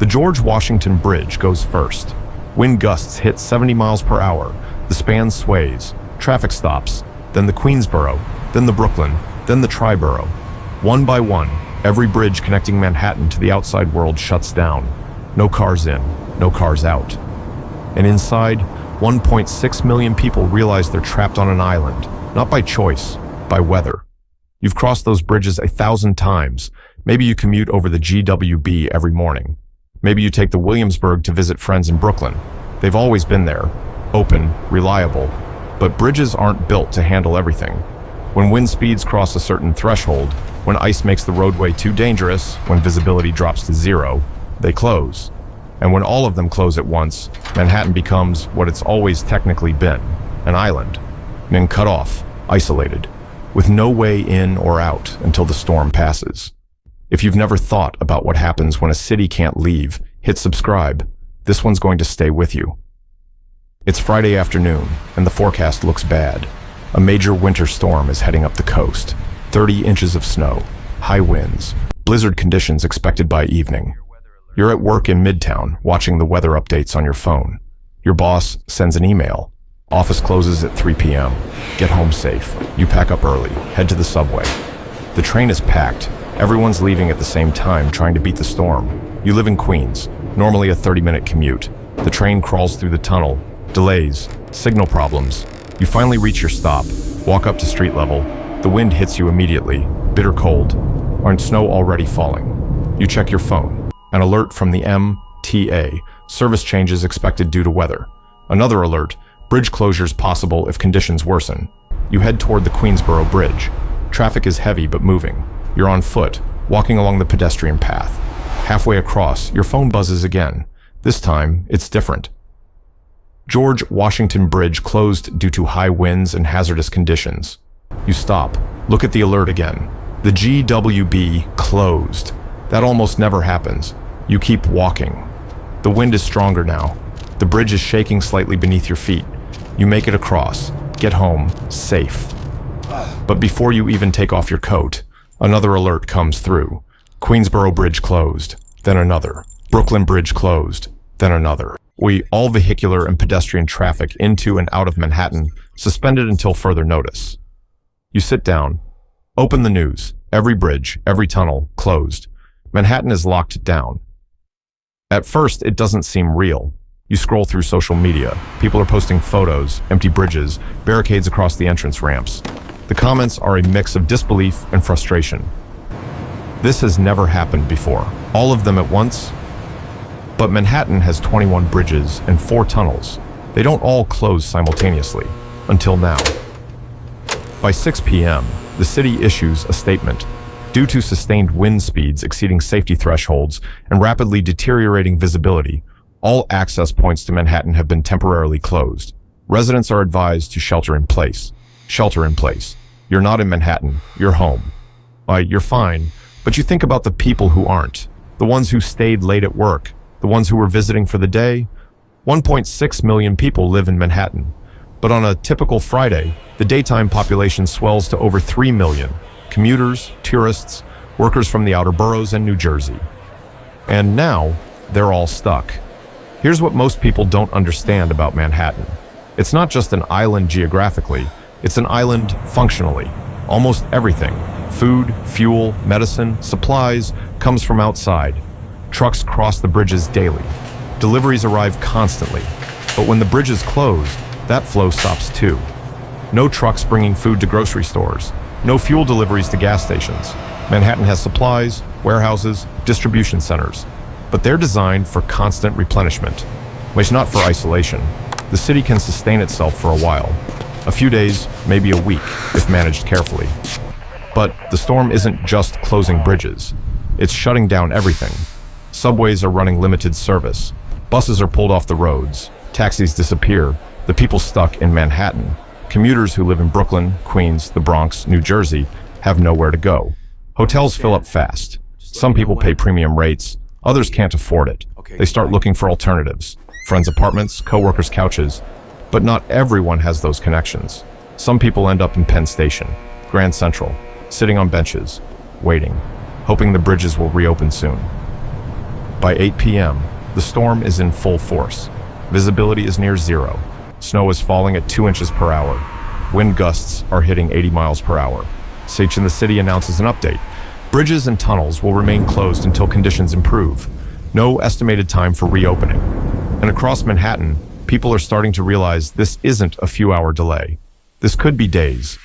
The George Washington Bridge goes first. Wind gusts hit 70 miles per hour. The span sways. Traffic stops. Then the Queensboro. Then the Brooklyn. Then the Triborough. One by one, every bridge connecting Manhattan to the outside world shuts down. No cars in, no cars out. And inside, 1.6 million people realize they're trapped on an island, not by choice, by weather. You've crossed those bridges 1,000 times. Maybe you commute over the GWB every morning. Maybe you take the Williamsburg to visit friends in Brooklyn. They've always been there, open, reliable. But bridges aren't built to handle everything. When wind speeds cross a certain threshold, when ice makes the roadway too dangerous, when visibility drops to zero, they close. And when all of them close at once, Manhattan becomes what it's always technically been, an island, then cut off, isolated, with no way in or out until the storm passes. If you've never thought about what happens when a city can't leave, hit subscribe. This one's going to stay with you. It's Friday afternoon, and the forecast looks bad. A major winter storm is heading up the coast. 30 inches of snow, high winds, blizzard conditions expected by evening. You're at work in Midtown, watching the weather updates on your phone. Your boss sends an email. Office closes at 3 p.m. Get home safe. You pack up early, head to the subway. The train is packed. Everyone's leaving at the same time, trying to beat the storm. You live in Queens, normally a 30-minute commute. The train crawls through the tunnel. Delays, signal problems. You finally reach your stop, walk up to street level. The wind hits you immediately, bitter cold, and snow already falling. You check your phone. An alert from the MTA, service changes expected due to weather. Another alert, bridge closures possible if conditions worsen. You head toward the Queensboro Bridge. Traffic is heavy but moving. You're on foot, walking along the pedestrian path. Halfway across, your phone buzzes again. This time, it's different. George Washington Bridge closed due to high winds and hazardous conditions. You stop, look at the alert again. The GWB closed. That almost never happens. You keep walking. The wind is stronger now. The bridge is shaking slightly beneath your feet. You make it across, get home, safe. But before you even take off your coat, another alert comes through. Queensboro Bridge closed, then another. Brooklyn Bridge closed, then another. All vehicular and pedestrian traffic into and out of Manhattan suspended until further notice. You sit down, open the news. Every bridge, every tunnel, closed. Manhattan is locked down. At first, it doesn't seem real. You scroll through social media. People are posting photos, empty bridges, barricades across the entrance ramps. The comments are a mix of disbelief and frustration. This has never happened before. All of them at once? But Manhattan has 21 bridges and 4 tunnels. They don't all close simultaneously, until now. By 6 p.m., the city issues a statement. Due to sustained wind speeds exceeding safety thresholds and rapidly deteriorating visibility, all access points to Manhattan have been temporarily closed. Residents are advised to shelter in place. Shelter in place. You're not in Manhattan, you're home. You're fine, but you think about the people who aren't. The ones who stayed late at work, the ones who were visiting for the day. 1.6 million people live in Manhattan. But on a typical Friday, the daytime population swells to over 3 million. Commuters, tourists, workers from the outer boroughs and New Jersey. And now, they're all stuck. Here's what most people don't understand about Manhattan. It's not just an island geographically, it's an island functionally. Almost everything, food, fuel, medicine, supplies, comes from outside. Trucks cross the bridges daily. Deliveries arrive constantly. But when the bridges close, that flow stops too. No trucks bringing food to grocery stores. No fuel deliveries to gas stations. Manhattan has supplies, warehouses, distribution centers, but they're designed for constant replenishment, which not for isolation. The city can sustain itself for a while, a few days, maybe a week, if managed carefully. But the storm isn't just closing bridges. It's shutting down everything. Subways are running limited service. Buses are pulled off the roads. Taxis disappear. The people stuck in Manhattan. Commuters who live in Brooklyn, Queens, the Bronx, New Jersey have nowhere to go. Hotels fill up fast. Some people pay premium rates. Others can't afford it. They start looking for alternatives. Friends' apartments, co-workers' couches. But not everyone has those connections. Some people end up in Penn Station, Grand Central, sitting on benches, waiting, hoping the bridges will reopen soon. By 8 p.m., the storm is in full force. Visibility is near zero. Snow is falling at 2 inches per hour. Wind gusts are hitting 80 miles per hour. CH in the city announces an update. Bridges and tunnels will remain closed until conditions improve. No estimated time for reopening. And across Manhattan, people are starting to realize this isn't a few-hour delay. This could be days.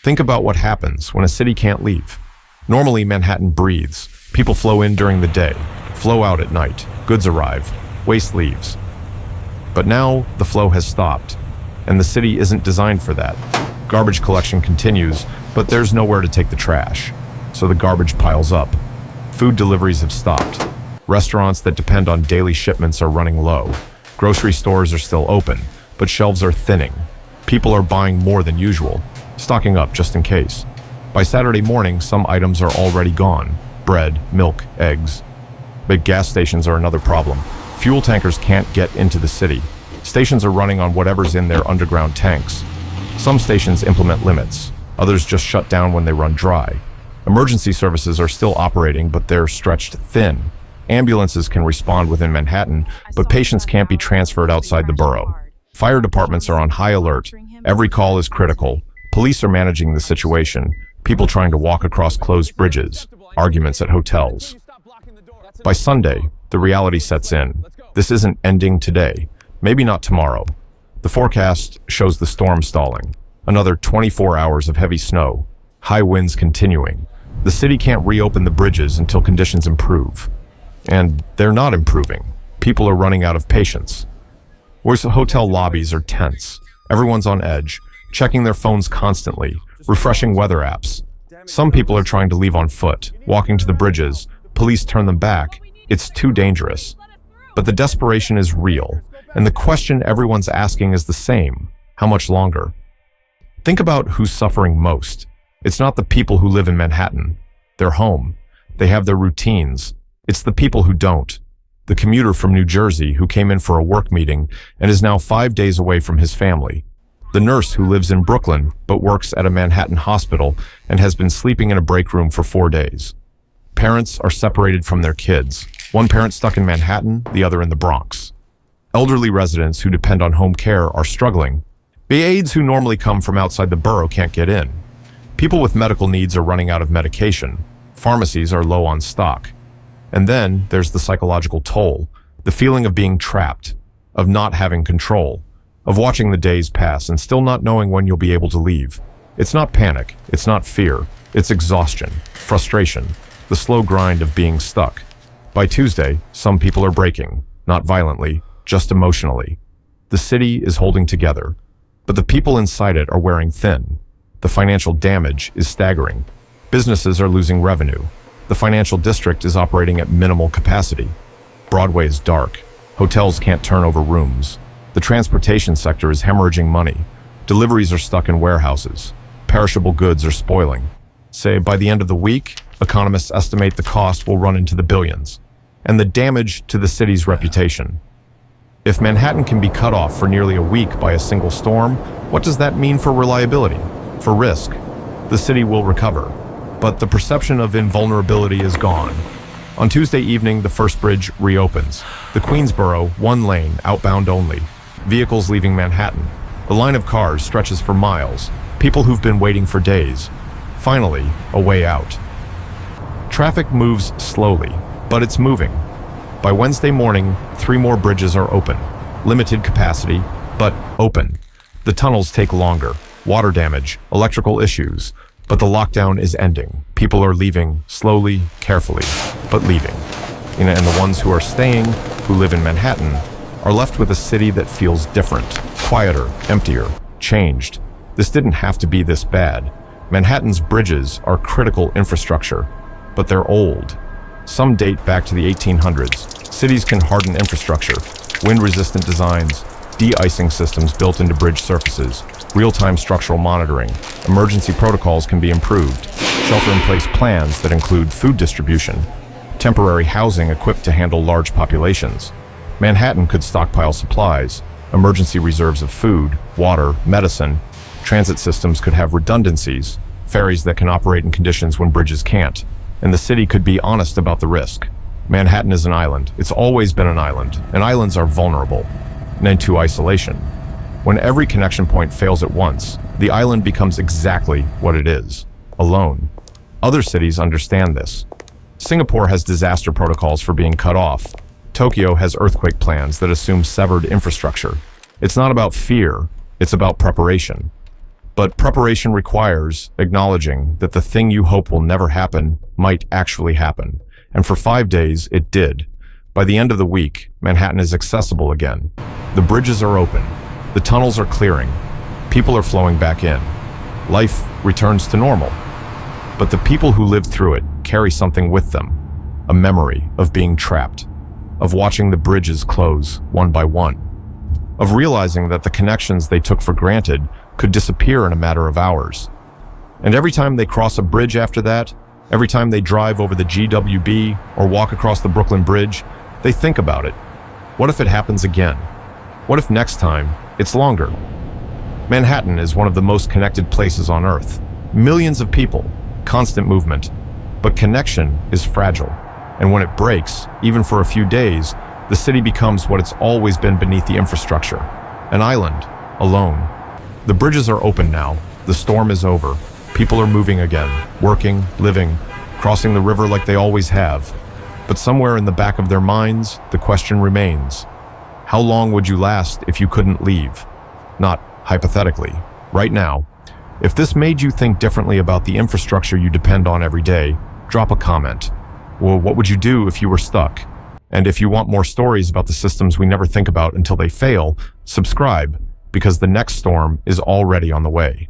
Think about what happens when a city can't leave. Normally, Manhattan breathes. People flow in during the day, flow out at night. Goods arrive, waste leaves. But now, the flow has stopped, and the city isn't designed for that. Garbage collection continues, but there's nowhere to take the trash. So the garbage piles up. Food deliveries have stopped. Restaurants that depend on daily shipments are running low. Grocery stores are still open, but shelves are thinning. People are buying more than usual, stocking up just in case. By Saturday morning, some items are already gone. Bread, milk, eggs. But gas stations are another problem. Fuel tankers can't get into the city. Stations are running on whatever's in their underground tanks. Some stations implement limits. Others just shut down when they run dry. Emergency services are still operating, but they're stretched thin. Ambulances can respond within Manhattan, but patients can't be transferred outside the borough. Fire departments are on high alert. Every call is critical. Police are managing the situation. People trying to walk across closed bridges. Arguments at hotels. By Sunday, the reality sets in. This isn't ending today. Maybe not tomorrow. The forecast shows the storm stalling. Another 24 hours of heavy snow. High winds continuing. The city can't reopen the bridges until conditions improve. And they're not improving. People are running out of patience. Whereas hotel lobbies are tense. Everyone's on edge, checking their phones constantly, refreshing weather apps. Some people are trying to leave on foot, walking to the bridges. Police turn them back. It's too dangerous. But the desperation is real, and the question everyone's asking is the same. How much longer? Think about who's suffering most. It's not the people who live in Manhattan. They're home. They have their routines. It's the people who don't. The commuter from New Jersey who came in for a work meeting and is now 5 days away from his family. The nurse who lives in Brooklyn but works at a Manhattan hospital and has been sleeping in a break room for 4 days. Parents are separated from their kids. One parent stuck in Manhattan, the other in the Bronx. Elderly residents who depend on home care are struggling. The aides who normally come from outside the borough can't get in. People with medical needs are running out of medication. Pharmacies are low on stock. And then there's the psychological toll, the feeling of being trapped, of not having control, of watching the days pass and still not knowing when you'll be able to leave. It's not panic, it's not fear, it's exhaustion, frustration, the slow grind of being stuck. By Tuesday, some people are breaking, not violently, just emotionally. The city is holding together, but the people inside it are wearing thin. The financial damage is staggering. Businesses are losing revenue. The financial district is operating at minimal capacity. Broadway is dark. Hotels can't turn over rooms. The transportation sector is hemorrhaging money. Deliveries are stuck in warehouses. Perishable goods are spoiling. Say, by the end of the week, economists estimate the cost will run into the billions. And the damage to the city's reputation. If Manhattan can be cut off for nearly a week by a single storm, what does that mean for reliability, for risk? The city will recover. But the perception of invulnerability is gone. On Tuesday evening, the first bridge reopens. The Queensboro, one lane, outbound only. Vehicles leaving Manhattan. The line of cars stretches for miles. People who've been waiting for days. Finally, a way out. Traffic moves slowly, but it's moving. By Wednesday morning, 3 more bridges are open. Limited capacity, but open. The tunnels take longer. Water damage, electrical issues. But the lockdown is ending. People are leaving slowly, carefully, but leaving. And the ones who are staying, who live in Manhattan, are left with a city that feels different, quieter, emptier, changed. This didn't have to be this bad. Manhattan's bridges are critical infrastructure, but they're old. Some date back to the 1800s. Cities can harden infrastructure, wind-resistant designs, de-icing systems built into bridge surfaces, real-time structural monitoring, emergency protocols can be improved, shelter-in-place plans that include food distribution, temporary housing equipped to handle large populations. Manhattan could stockpile supplies, emergency reserves of food, water, medicine. Transit systems could have redundancies, ferries that can operate in conditions when bridges can't, and the city could be honest about the risk. Manhattan is an island. It's always been an island, and islands are vulnerable and to isolation. When every connection point fails at once, the island becomes exactly what it is, alone. Other cities understand this. Singapore has disaster protocols for being cut off. Tokyo has earthquake plans that assume severed infrastructure. It's not about fear, it's about preparation. But preparation requires acknowledging that the thing you hope will never happen might actually happen. And for 5 days, it did. By the end of the week, Manhattan is accessible again. The bridges are open. The tunnels are clearing. People are flowing back in. Life returns to normal. But the people who lived through it carry something with them. A memory of being trapped, of watching the bridges close one by one, of realizing that the connections they took for granted could disappear in a matter of hours. And every time they cross a bridge after that, every time they drive over the GWB or walk across the Brooklyn Bridge, they think about it. What if it happens again? What if next time it's longer? Manhattan is one of the most connected places on Earth. Millions of people, constant movement. But connection is fragile. And when it breaks, even for a few days, the city becomes what it's always been beneath the infrastructure. An island, alone. The bridges are open now. The storm is over. People are moving again, working, living, crossing the river like they always have. But somewhere in the back of their minds, the question remains, how long would you last if you couldn't leave? Not hypothetically, right now. If this made you think differently about the infrastructure you depend on every day, drop a comment. Well, what would you do if you were stuck? And if you want more stories about the systems we never think about until they fail, subscribe, because the next storm is already on the way.